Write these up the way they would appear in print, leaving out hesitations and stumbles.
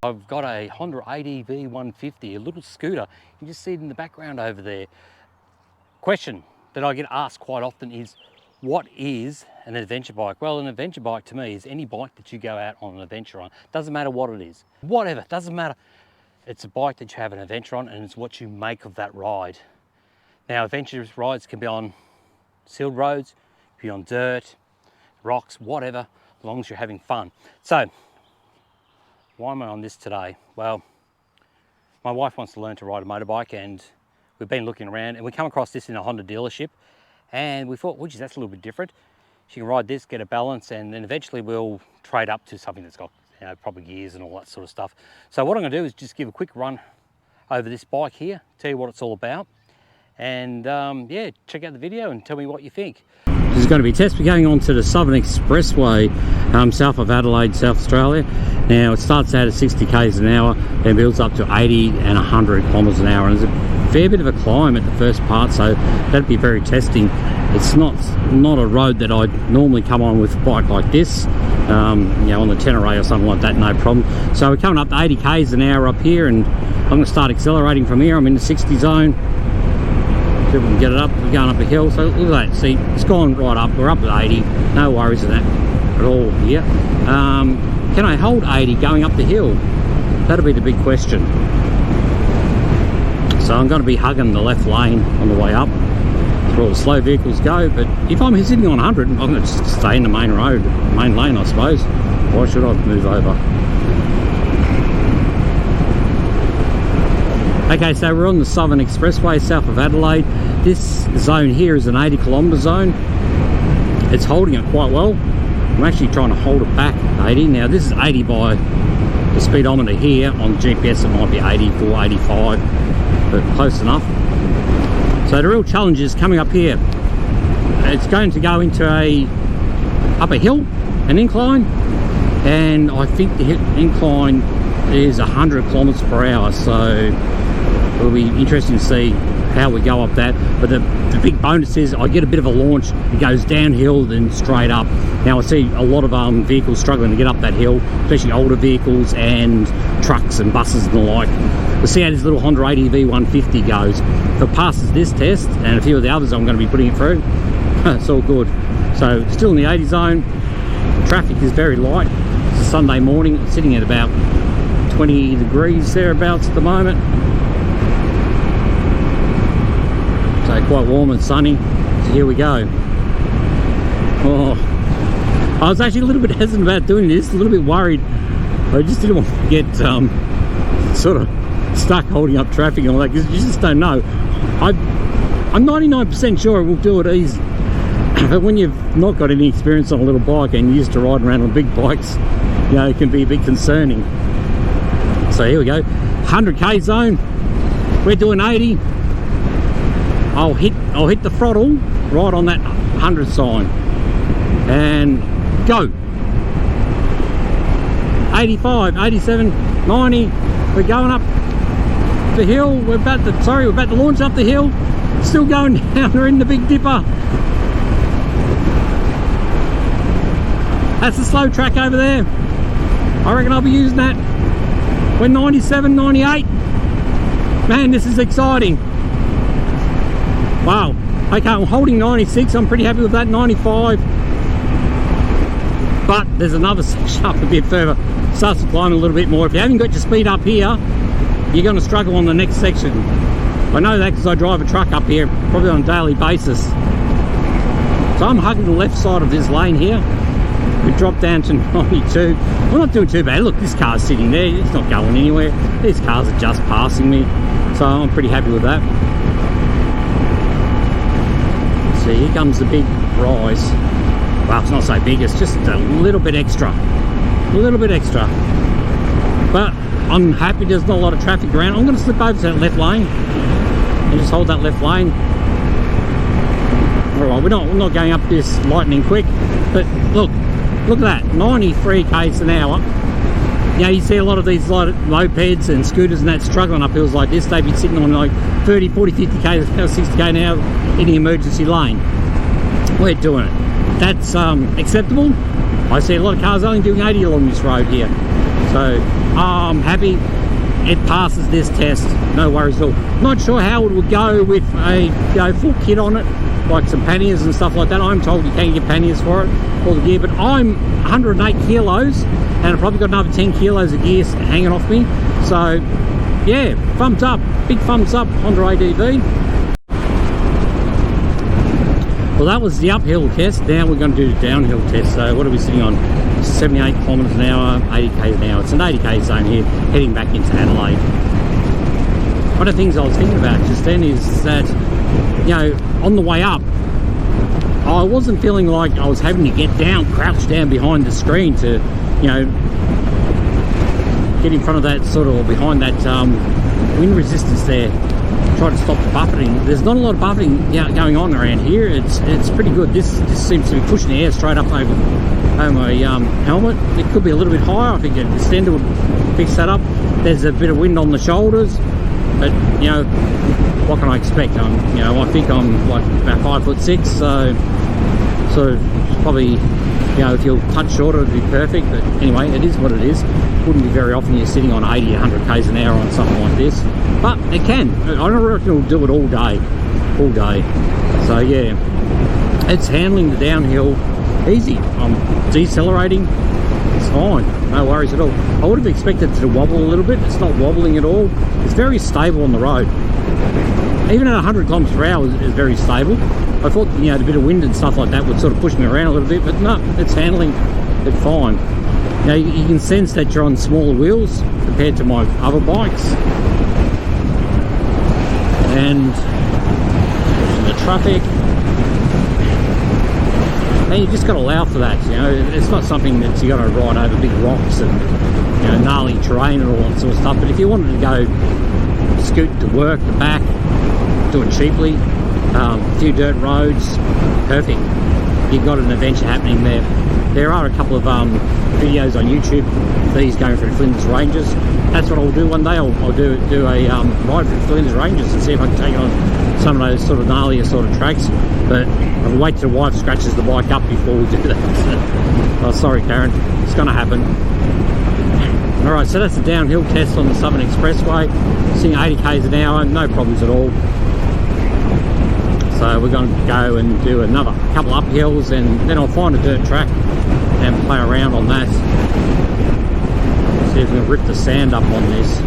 I've got a Honda ADV 150, a little scooter. You just see it in the background over there. Question that I get asked quite often is, what is an adventure bike? Well, an adventure bike to me is any bike that you go out on an adventure on. Doesn't matter what it is, whatever, doesn't matter. It's a bike that you have an adventure on, and it's what you make of that ride. Now, adventurous rides can be on sealed roads, be on dirt, rocks, whatever, as long as you're having fun. So, why am I on this today? Well, my wife wants to learn to ride a motorbike, and we've been looking around and we come across this in a Honda dealership, and we thought, well, geez, that's a little bit different. She can ride this, get a balance, and then eventually we'll trade up to something that's got, you know, proper gears and all that sort of stuff. So what I'm going to do is just give a quick run over this bike here, tell you what it's all about, and yeah, check out the video and tell me what you think. This is going to be a test. We're going on to the Southern Expressway, south of Adelaide, South Australia. Now, it starts out at 60 k's an hour, then builds up to 80 and 100 kilometers an hour. And there's a fair bit of a climb at the first part, so that'd be very testing. It's not a road that I'd normally come on with a bike like this. You know, on the Tenere or something like that, no problem. So we're coming up to 80 k's an hour up here, and I'm going to start accelerating from here. I'm in the 60 zone. See if we can get it up. We're going up a hill, so look at that. See, it's gone right up. We're up at 80. No worries with that at all here. Can I hold 80 going up the hill? That'll be the big question. So I'm going to be hugging the left lane on the way up. That's where all the slow vehicles go. But if I'm sitting on 100, I'm going to just stay in the main road, main lane, I suppose. Why should I move over? Okay, so we're on the Southern Expressway south of Adelaide. This zone here is an 80 kilometre zone. It's holding it quite well. I'm actually trying to hold it back 80. Now this is 80 by the speedometer here. On GPS it might be 84, 85, but close enough. So the real challenge is coming up here. It's going to go into up a hill, an incline, and I think the incline is 100 kilometers per hour. So it'll be interesting to see how we go up that. But the big bonus is I get a bit of a launch. It goes downhill then straight up. Now I see a lot of vehicles struggling to get up that hill, especially older vehicles and trucks and buses and the like. We'll see how this little Honda ADV 150 goes. If it passes this test and a few of the others I'm going to be putting it through, it's all good. So still in the 80 zone. Traffic is very light. It's a Sunday morning. It's sitting at about 20 degrees thereabouts at the moment. So quite warm and sunny. So here we go. Oh, I was actually a little bit hesitant about doing this, a little bit worried. I just didn't want to get sort of stuck holding up traffic and all that, because you just don't know. I'm 99% sure it will do it easy. But when you've not got any experience on a little bike and you're used to riding around on big bikes, you know, it can be a bit concerning. So here we go, 100k zone. We're doing 80. I'll hit the throttle right on that 100 sign and go. 85, 87, 90. We're going up the hill. We're about to launch up the hill. Still going down. We're in the Big Dipper. That's the slow track over there. I reckon I'll be using that. We're 97, 98. Man, this is exciting. Wow. Okay, I'm holding 96. I'm pretty happy with that. 95. But there's another section up a bit further. Starts to climb a little bit more. If you haven't got your speed up here, you're going to struggle on the next section. I know that because I drive a truck up here probably on a daily basis. So I'm hugging the left side of this lane here. We dropped down to 92. We're not doing too bad. Look, this car's sitting there. It's not going anywhere. These cars are just passing me. So I'm pretty happy with that. See, here comes the big rise. Well, it's not so big. It's just a little bit extra. A little bit extra. But I'm happy there's not a lot of traffic around. I'm going to slip over to that left lane and just hold that left lane. All right, we're not going up this lightning quick, but look at that, 93 k's an hour. You know, you see a lot of these mopeds and scooters and that struggling up hills like this. They'd be sitting on like 30, 40, 50 k's an hour, 60 k's an hour in the emergency lane. We're doing it. That's acceptable. I see a lot of cars only doing 80 along this road here. So So I'm happy it passes this test, no worries at all. Not sure how it would go with a full kit on it, like some panniers and stuff like that. I'm told you can get panniers for it, all the gear, but I'm 108 kilos and I've probably got another 10 kilos of gear hanging off me. So yeah, thumbs up, big thumbs up onto ADV. Well, that was the uphill test. Now we're going to do the downhill test. So what are we sitting on? 78 kilometers an hour, 80 k's an hour. It's an 80 k zone here, heading back into Adelaide. One of the things I was thinking about just then is that, on the way up, I wasn't feeling like I was having to get down, crouch down behind the screen to, get in front of that or behind that wind resistance there. Try to stop the buffeting. There's not a lot of buffeting going on around here. It's pretty good. This seems to be pushing the air straight up over my helmet. It could be a little bit higher. I think an extender would fix that up. There's a bit of wind on the shoulders, but what can I expect? I think I'm like about 5'6", so probably if you'll touch shorter it'd be perfect, but anyway, it is what it is. Wouldn't be very often you're sitting on 80, 100 k's an hour on something like this, but it can. I don't reckon it'll do it all day. So yeah, it's handling the downhill easy. I'm decelerating, it's fine, no worries at all. I would have expected it to wobble a little bit. It's not wobbling at all. It's very stable on the road. Even at 100 kilometers per hour is very stable. I thought the bit of wind and stuff like that would sort of push me around a little bit, but no, it's handling it fine. Now you can sense that you're on smaller wheels compared to my other bikes, and the traffic, and you just got to allow for that. It's not something that you got to ride over big rocks and gnarly terrain and all that sort of stuff. But if you wanted to go scoot to work, the back, do it cheaply, a few dirt roads, perfect. You've got an adventure happening there. There are a couple of videos on YouTube, these going through Flinders Ranges. That's what I'll do one day. I'll do a ride through Flinders Ranges and see if I can take it on some of those sort of gnarlier sort of tracks. But I'll wait till the wife scratches the bike up before we do that. Oh, sorry Karen, it's going to happen. Alright, so that's the downhill test on the Southern Expressway. Seeing 80 k's an hour, no problems at all. So we're going to go and do another couple uphills, and then I'll find a dirt track and play around on that. See if we can rip the sand up on this.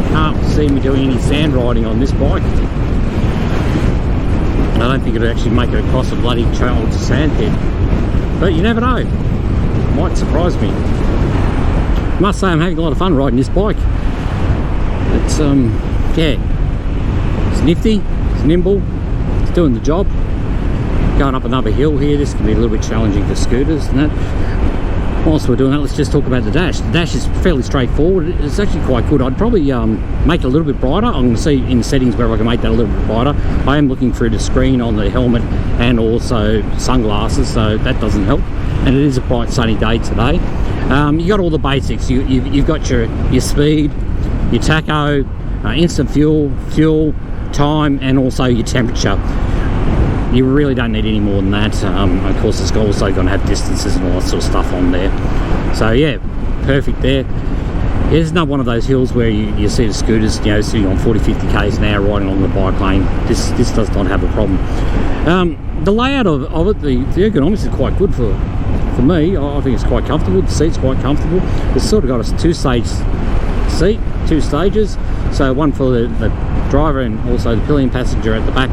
Can't see me doing any sand riding on this bike. I don't think it'll actually make it across a bloody trail to sandpit, but you never know, might surprise me. Must say I'm having a lot of fun riding this bike. It's yeah, it's nifty, it's nimble, it's doing the job. Going up another hill here, this can be a little bit challenging for scooters and that. Whilst we're doing that, let's just talk about the dash. The dash is fairly straightforward. It's actually quite good. I'd probably make it a little bit brighter. I'm going to see in the settings where I can make that a little bit brighter. I am looking through the screen on the helmet and also sunglasses, so that doesn't help. And it is a bright sunny day today. You got all the basics. You've got your speed, your tacho, instant fuel, time, and also your temperature. You really don't need any more than that. Of course, it's also going to have distances and all that sort of stuff on there. So yeah, perfect there. It's not one of those hills where you see the scooters, sitting on 40-50 k's an hour riding on the bike lane. This does not have a problem. The layout of it, the ergonomics is quite good for me. I think it's quite comfortable. The seat's quite comfortable. It's sort of got a two-stage seat, 2 stages. So one for the driver and also the pillion passenger at the back.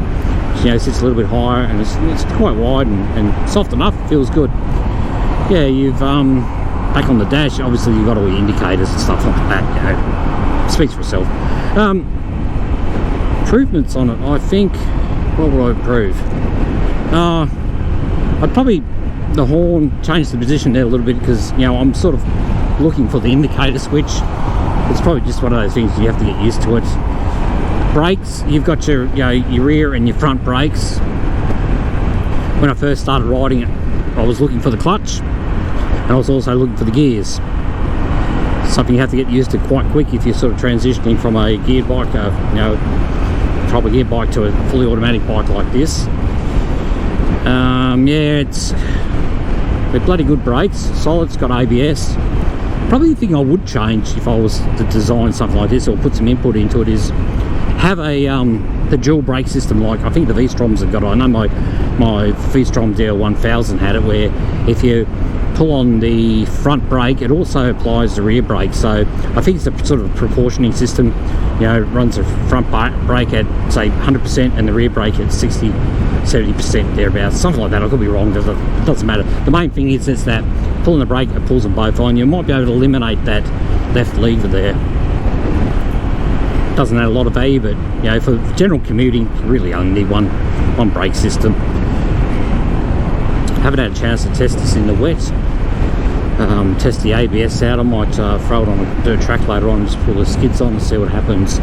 Sits a little bit higher, and it's quite wide and soft enough. Feels good. Yeah, you've back on the dash. Obviously, you've got all your indicators and stuff on the back. Speaks for itself. Improvements on it. I think. What would I improve? I'd probably the horn, change the position there a little bit, because I'm sort of looking for the indicator switch. It's probably just one of those things you have to get used to it. Brakes, you've got your rear and your front brakes. When I first started riding it, I was looking for the clutch, and I was also looking for the gears. Something you have to get used to quite quick if you're sort of transitioning from a geared bike, proper geared bike, to a fully automatic bike like this. Yeah, they're bloody good brakes, solid. It's got ABS. Probably the thing I would change if I was to design something like this or put some input into it is have a the dual brake system, like I think the V-Stroms have got it. I know my V-Strom DL1000 had it, where if you pull on the front brake, it also applies the rear brake. So I think it's a sort of proportioning system. You know, it runs the front brake at say 100% and the rear brake at 60-70% thereabouts, something like that. I could be wrong, it doesn't matter. The main thing is that pulling the brake, it pulls them both on. You might be able to eliminate that left lever there. Doesn't add a lot of value, but you know, for general commuting, you really only need one brake system. Haven't had a chance to test this in the wet. Test the ABS out. I might throw it on a dirt track later on and just pull the skids on and see what happens.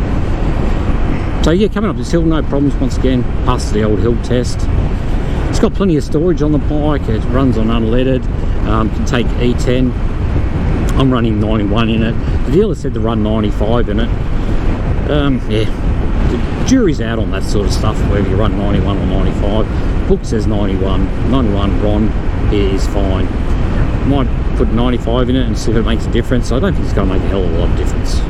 So yeah, coming up this hill, no problems once again. Passed the old hill test. It's got plenty of storage on the bike. It runs on unleaded. Can take E10. I'm running 91 in it. The dealer said to run 95 in it. Yeah, the jury's out on that sort of stuff, whether you run 91 or 95. Book says 91 RON is fine. Might put 95 in it and see if it makes a difference. I don't think it's going to make a hell of a lot of difference.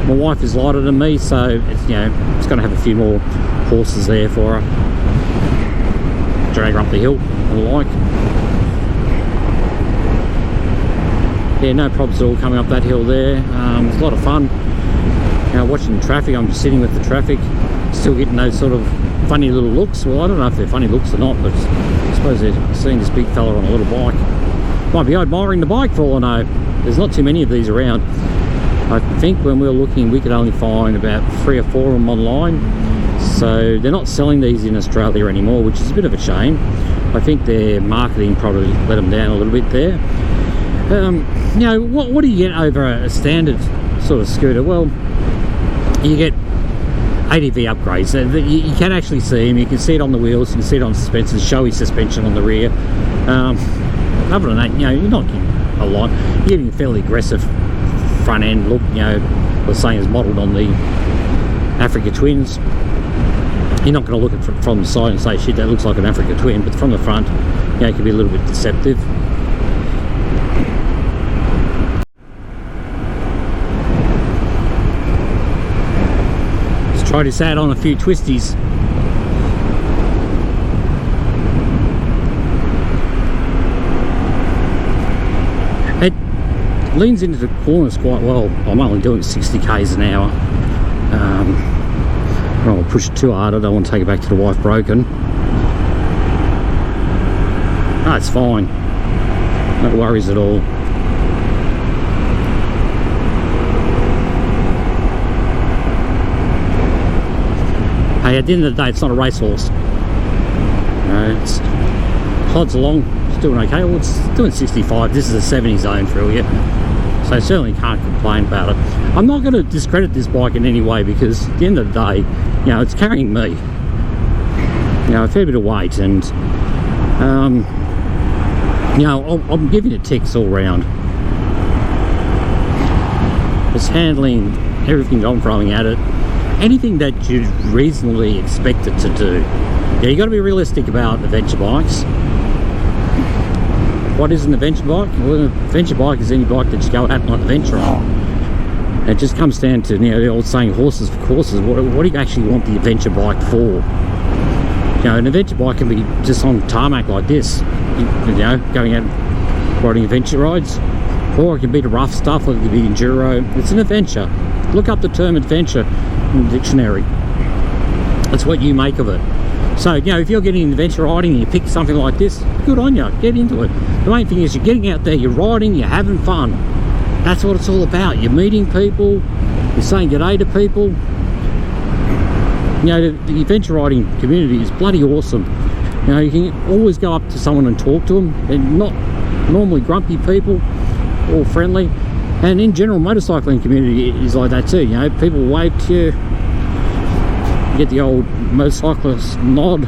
My wife is lighter than me, so it's, you know, it's going to have a few more horses there for her. Drag her up the hill and the like. Yeah, no problems at all coming up that hill there. It's a lot of fun. You know, watching the traffic, I'm just sitting with the traffic, still getting those sort of funny little looks. Well, I don't know if they're funny looks or not, but I suppose they're seeing this big fella on a little bike. Might be admiring the bike for all I know. There's not too many of these around. I think when we were looking, we could only find about 3 or 4 of them online. So they're not selling these in Australia anymore, which is a bit of a shame. I think their marketing probably let them down a little bit there. You know, what do you get over a standard sort of scooter? Well, you get ADV upgrades. You can actually see them. You can see it on the wheels. You can see it on suspension, showy suspension on the rear. Other than that, you know, you're not getting a lot. You're getting a fairly aggressive front end look. You know, the same as modelled on the Africa Twins. You're not going to look at it from the side and say, shit, that looks like an Africa Twin. But from the front, you know, it can be a little bit deceptive. Try this out on a few twisties. It leans into the corners quite well. I'm only doing 60 k's an hour. I don't want to push it too hard. I don't want to take it back to the wife broken. No, it's fine. No worries at all. Hey, at the end of the day, it's not a racehorse. It's plods along, it's doing okay. Well, it's doing 65. This is a 70 zone through here, so I certainly can't complain about it. I'm not going to discredit this bike in any way, because at the end of the day, you know, it's carrying me, you know, a fair bit of weight, and you know, I'm giving it ticks all round. It's handling everything I'm throwing at it. Anything that you'd reasonably expect it to do. Yeah, you got to be realistic about adventure bikes. What is an adventure bike? Well, an adventure bike is any bike that you go out on an adventure on. It just comes down to, you know, the old saying, horses for courses. What do you actually want the adventure bike for? You know, an adventure bike can be just on tarmac like this, you know, going out riding adventure rides, or it can be the rough stuff, or it can be enduro. It's an adventure. Look up the term adventure in the dictionary. That's what you make of it. So, you know, if you're getting adventure riding and you pick something like this, good on you, get into it. The main thing is you're getting out there, you're riding, you're having fun. That's what it's all about. You're meeting people, you're saying good day to people. You know, the adventure riding community is bloody awesome. You know, you can always go up to someone and talk to them. They're not normally grumpy people, all friendly. And in general, motorcycling community is like that too. You know, people wave to you, you get the old motorcyclist nod,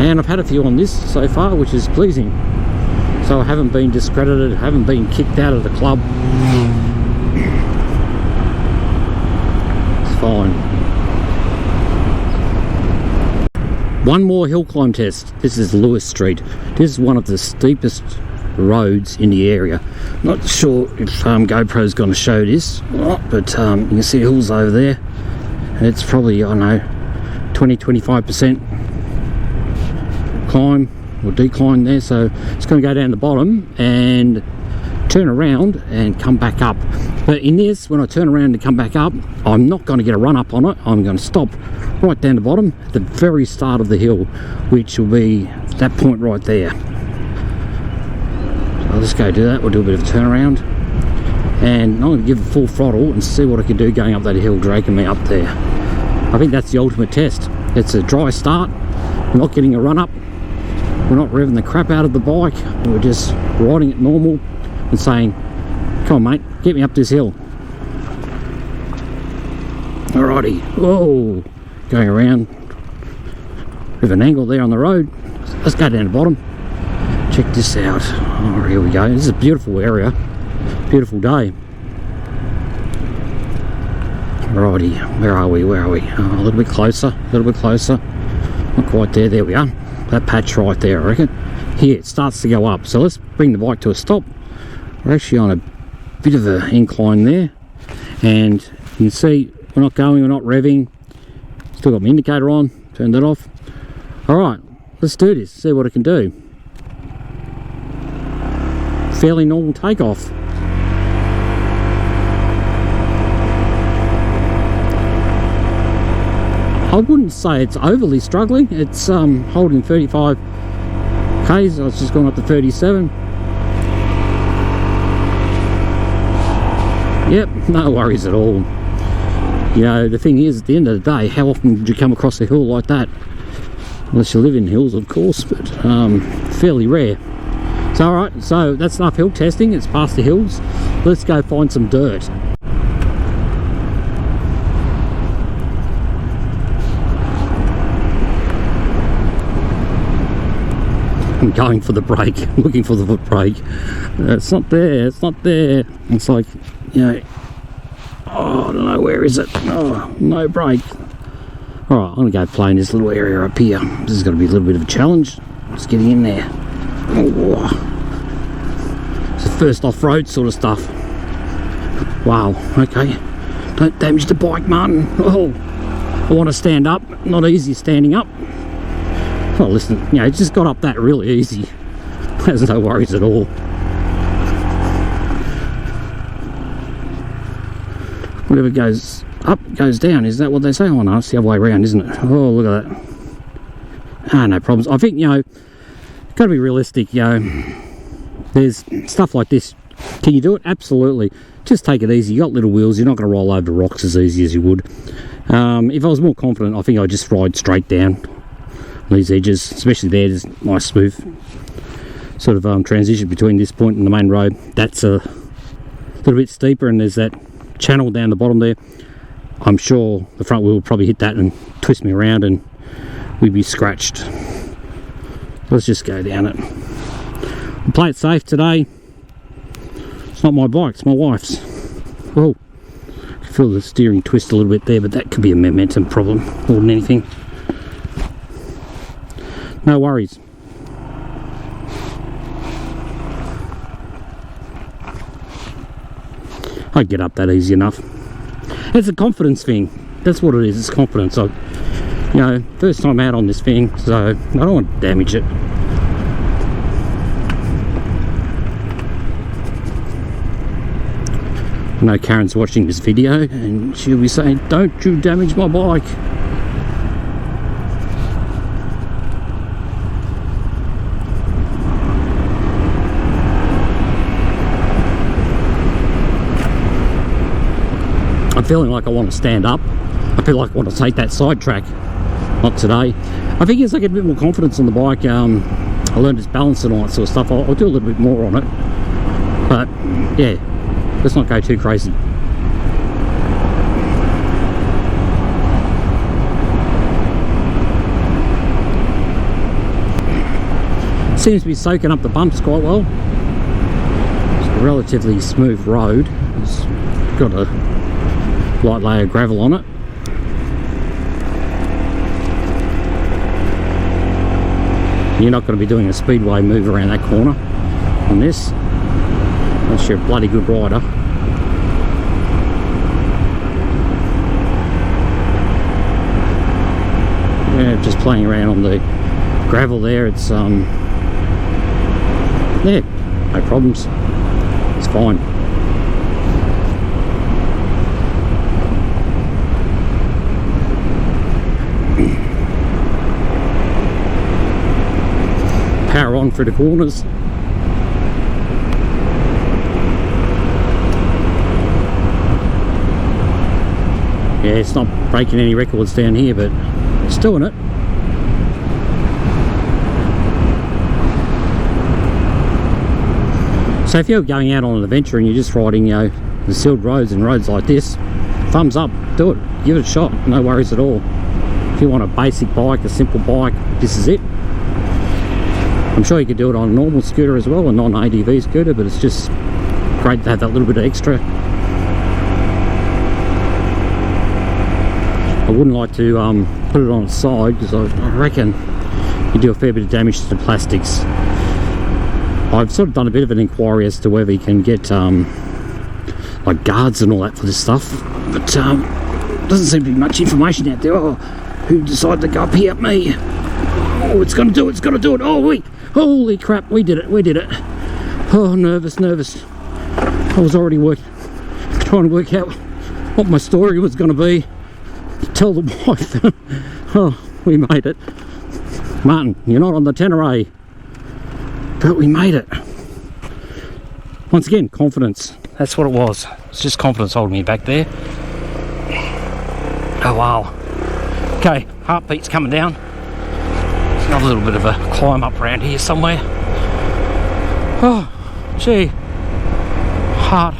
and I've had a few on this so far, which is pleasing. So I haven't been discredited, haven't been kicked out of the club. It's fine. One more hill climb test. This is Lewis Street. This is one of the steepest roads in the area. Not sure if GoPro's going to show this or not, but you can see hills over there. It's probably, I don't know, 20-25% climb or decline there, so it's going to go down the bottom and turn around and come back up. But in this, when I turn around and come back up, I'm not going to get a run up on it. I'm going to stop right down the bottom at the very start of the hill, which will be that point right there. So I'll just go do that. We'll do a bit of a turnaround, and I'm going to give it full throttle and see what I can do going up that hill, dragging me up there. I think that's the ultimate test. It's a dry start. We're not getting a run up. We're not revving the crap out of the bike. We're just riding it normal and saying, come on mate, get me up this hill. Alrighty, whoa, going around with an angle there on the road. Let's go down the bottom, check this out. Oh, here we go. This is a beautiful area, beautiful day. Alrighty, where are we? Oh, a little bit closer, not quite there. There we are, that patch right there. I reckon here it starts to go up, so let's bring the bike to a stop. We're actually on a bit of an incline there, and you can see we're not going, we're not revving. Still got my indicator on, turn that off. Alright, let's do this, see what it can do. Fairly normal takeoff. I wouldn't say it's overly struggling. It's holding 35 k's. It's just gone up to 37. Yep, no worries at all. You know, the thing is, at the end of the day, how often would you come across a hill like that? Unless you live in hills, of course, but fairly rare. So alright, so that's enough hill testing. It's past the hills. Let's go find some dirt. I'm going for the brake, looking for the foot brake. It's not there, it's not there. It's like, you know, oh, I don't know, where is it? Oh, no brake. Alright, I'm going to go play in this little area up here. This is going to be a little bit of a challenge. Just getting in there. Oh. It's the first off-road sort of stuff. Wow, okay. Don't damage the bike, Martin. Oh, I want to stand up. Not easy standing up. Oh, listen, you know, it just got up that really easy. There's no worries at all. Whatever goes up goes down. Is that what they say? Oh no, it's the other way around, isn't it? Oh, look at that. Ah, no problems. I think, you know, got to be realistic. You know, there's stuff like this. Can you do it? Absolutely. Just take it easy. You got little wheels. You're not going to roll over rocks as easy as you would. If I was more confident, I think I'd just ride straight down these edges, especially there. There's nice smooth sort of transition between this point and the main road. That's a little bit steeper, and there's that channel down the bottom there. I'm sure the front wheel will probably hit that and twist me around and we'd be scratched. Let's just go down it. I'll play it safe today. It's not my bike, it's my wife's. Oh, I feel the steering twist a little bit there, but that could be a momentum problem more than anything. No worries. I'd get up that easy enough. It's a confidence thing. That's what it is. It's confidence. You know, first time out on this thing, so I don't want to damage it. I know Karen's watching this video and she'll be saying, "Don't you damage my bike." I'm feeling like I want to stand up. I feel like I want to take that side track. Not today. I think as I get a bit more confidence on the bike, I learned its balance and all that sort of stuff. I'll do a little bit more on it. But yeah, let's not go too crazy. Seems to be soaking up the bumps quite well. It's a relatively smooth road. It's got a light layer of gravel on it. You're not going to be doing a speedway move around that corner on this, unless you're a bloody good rider. Yeah, just playing around on the gravel there, it's yeah, no problems, it's fine. Power on through the corners. Yeah, it's not breaking any records down here, but it's doing it. So if you're going out on an adventure and you're just riding, you know, the sealed roads and roads like this, thumbs up, do it, give it a shot, no worries at all. If you want a basic bike, a simple bike, this is it. I'm sure you could do it on a normal scooter as well, a non-ADV scooter, but it's just great to have that little bit of extra. I wouldn't like to put it on its side, because I reckon you do a fair bit of damage to the plastics. I've sort of done a bit of an inquiry as to whether you can get like guards and all that for this stuff, but doesn't seem to be much information out there. Oh, who decided to go up here? Me. Oh, it's gonna do it, it's gonna do it. Oh, holy crap, we did it, we did it. Oh, nervous. I was already trying to work out what my story was gonna be to tell the wife. Oh, we made it. Martin, you're not on the Tenere, but we made it. Once again, confidence. That's what it was. It's just confidence holding me back there. Oh wow. Okay, heartbeat's coming down. There's another little bit of a climb up around here somewhere. Oh, gee. Heart.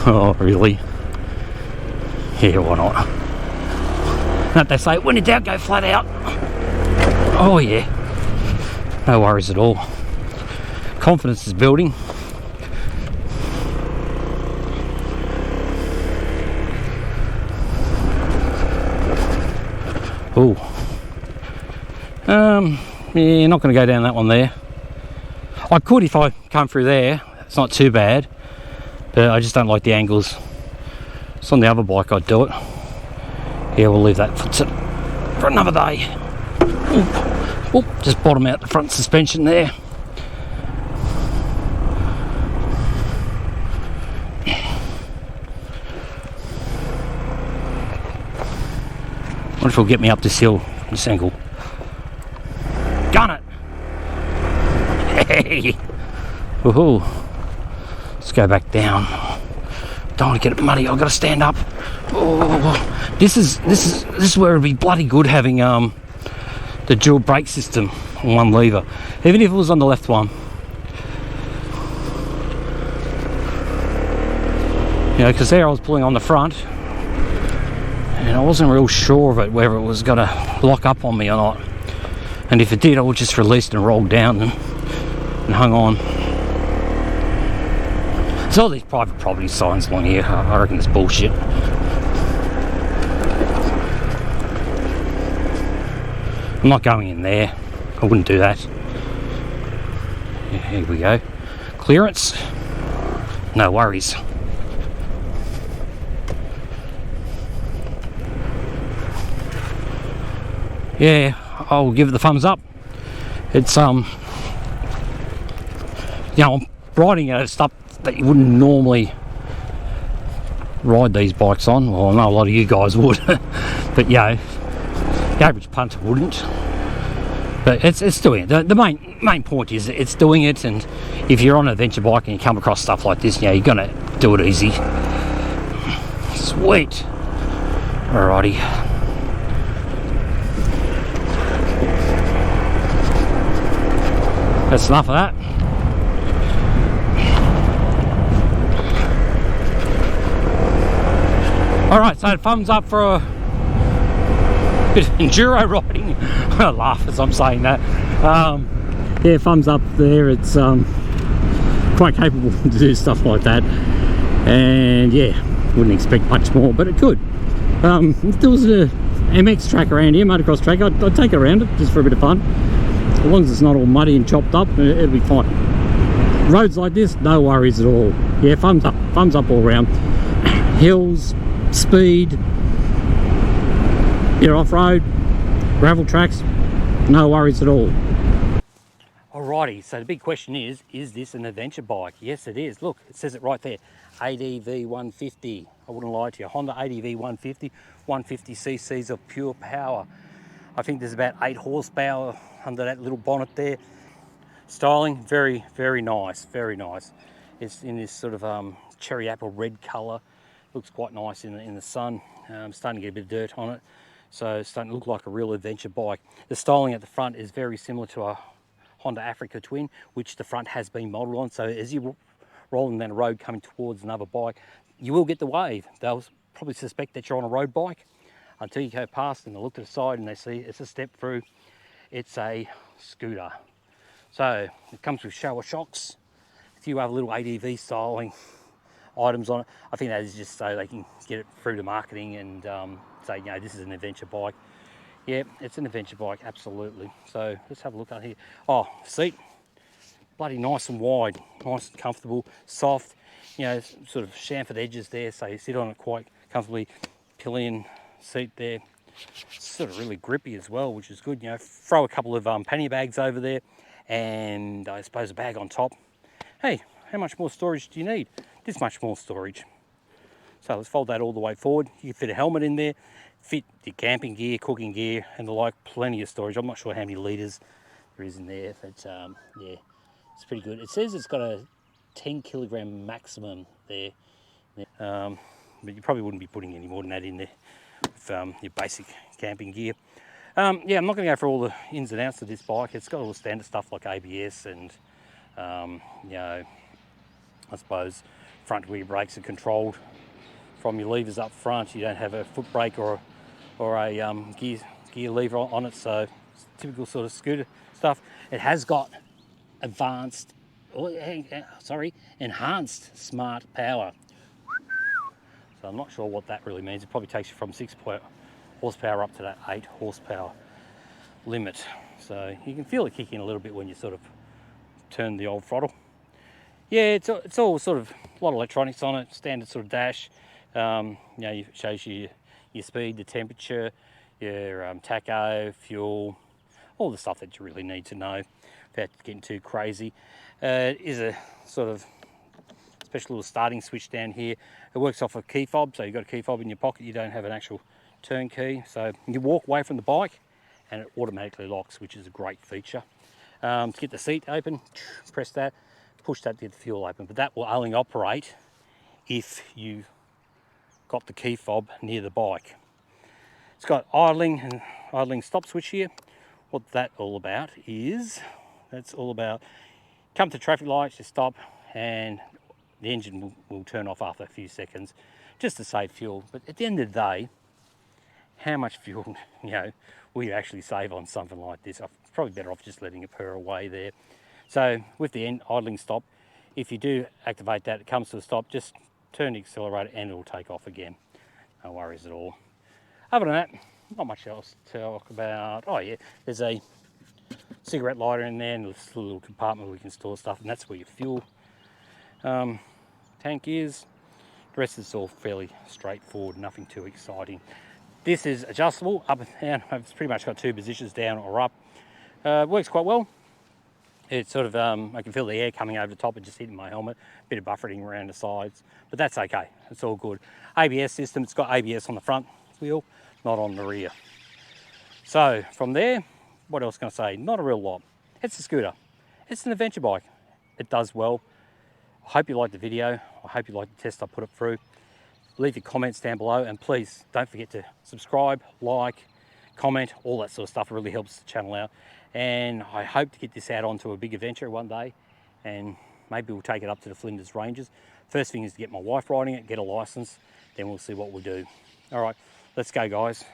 Oh, really? Yeah, why not? Don't they say, when in doubt, go flat out? Oh yeah. No worries at all. Confidence is building. Oh. Yeah, not going to go down that one there. I could if I come through there. It's not too bad, but I just don't like the angles. It's on the other bike I'd do it. Yeah, we'll leave that for another day. Oop, just bottom out the front suspension there. Wonder if it'll get me up this hill, this angle. Gun it! Hey! Woohoo! Let's go back down. Don't want to get it muddy. I've got to stand up. Oh, this is where it'd be bloody good having the dual brake system on one lever, even if it was on the left one. You know, because there I was pulling on the front, and I wasn't real sure of it, whether it was going to lock up on me or not. And if it did, I would just release it and roll down and hung on. There's all these private property signs along here. I reckon it's bullshit. I'm not going in there. I wouldn't do that. Here we go. Clearance. No worries. Yeah, I'll give it the thumbs up. It's you know, I'm riding at stuff that you wouldn't normally ride these bikes on. Well, I know a lot of you guys would, but yeah, the average punter wouldn't. But it's doing it. The main point is it's doing it, and if you're on an adventure bike and you come across stuff like this, you know, you're gonna do it easy. Sweet. Alrighty. That's enough of that. Alright, so thumbs up for a bit of enduro riding. I laugh as I'm saying that. Yeah, thumbs up there. It's quite capable to do stuff like that. And yeah, wouldn't expect much more, but it could. If there was a MX track around here, motocross track, I'd take it around it just for a bit of fun. As long as it's not all muddy and chopped up, it'll be fine. Roads like this, no worries at all. Yeah, thumbs up all around. Hills, speed, you're off-road, gravel tracks, no worries at all. Alrighty, so the big question is this an adventure bike? Yes, it is. Look, it says it right there, ADV 150. I wouldn't lie to you, Honda ADV 150, 150 cc's of pure power. I think there's about 8 horsepower under that little bonnet there. Styling, very, very nice, very nice. It's in this sort of cherry apple red colour. Looks quite nice in the sun. Starting to get a bit of dirt on it. So it's starting to look like a real adventure bike. The styling at the front is very similar to a Honda Africa Twin, which the front has been modelled on. So as you're rolling down the road coming towards another bike, you will get the wave. They'll probably suspect that you're on a road bike until you go past and they look to the side and they see it's a step through. It's a scooter. So it comes with shower shocks, a few other little ADV styling items on it. I think that is just so they can get it through to marketing and say, you know, this is an adventure bike. Yeah, it's an adventure bike, absolutely. So let's have a look out here. Oh, seat, bloody nice and wide, nice and comfortable, soft, you know, sort of chamfered edges there, so you sit on it quite comfortably. Pillion seat there, sort of really grippy as well, which is good. You know, throw a couple of pannier bags over there, and I suppose a bag on top. Hey, how much more storage do you need? This much more storage. So let's fold that all the way forward. You can fit a helmet in there, fit your camping gear, cooking gear, and the like. Plenty of storage. I'm not sure how many litres there is in there, but yeah, it's pretty good. It says it's got a 10 kilogram maximum there, but you probably wouldn't be putting any more than that in there with your basic camping gear. Yeah, I'm not going to go for all the ins and outs of this bike. It's got all the standard stuff like ABS and you know, I suppose front wheel brakes are controlled from your levers up front. You don't have a foot brake or a gear lever on it, so it's typical sort of scooter stuff. It has got enhanced smart power. So I'm not sure what that really means. It probably takes you from 6 horsepower up to that 8 horsepower limit. So you can feel it kicking a little bit when you sort of turn the old throttle. Yeah, it's all sort of a lot of electronics on it, standard sort of dash. You know, it shows you your speed, the temperature, your tacho, fuel, all the stuff that you really need to know without getting too crazy. It is a sort of special little starting switch down here. It works off a key fob, so you've got a key fob in your pocket. You don't have an actual turn key, so you walk away from the bike and it automatically locks, which is a great feature. To get the seat open, press that, push that to get the fuel open, but that will only operate if you got the key fob near the bike. It's got idling and idling stop switch here. What that's all about is, that's all about come to traffic lights, you stop, and the engine will turn off after a few seconds just to save fuel. But at the end of the day, how much fuel, you know, will you actually save on something like this? It's probably better off just letting it purr away there. So with the idling stop, if you do activate that, it comes to a stop, just turn the accelerator and it'll take off again. No worries at all. Other than that, not much else to talk about. Oh yeah, there's a cigarette lighter in there and a little compartment where we can store stuff, and that's where your fuel tank is. The rest is all fairly straightforward, nothing too exciting. This is adjustable up and down. It's pretty much got 2 positions, down or up. Works quite well. It's sort of, I can feel the air coming over the top and just hitting my helmet, a bit of buffeting around the sides, but that's okay, it's all good. ABS system, it's got ABS on the front wheel, not on the rear. So from there, what else can I say? Not a real lot. It's a scooter, it's an adventure bike. It does well. I hope you liked the video. I hope you liked the test I put it through. Leave your comments down below, and please don't forget to subscribe, like, comment, all that sort of stuff. It really helps the channel out. And I hope to get this out onto a big adventure one day, and maybe we'll take it up to the Flinders Ranges. First thing is to get my wife riding it, get a license, then we'll see what we'll do. All right, let's go, guys.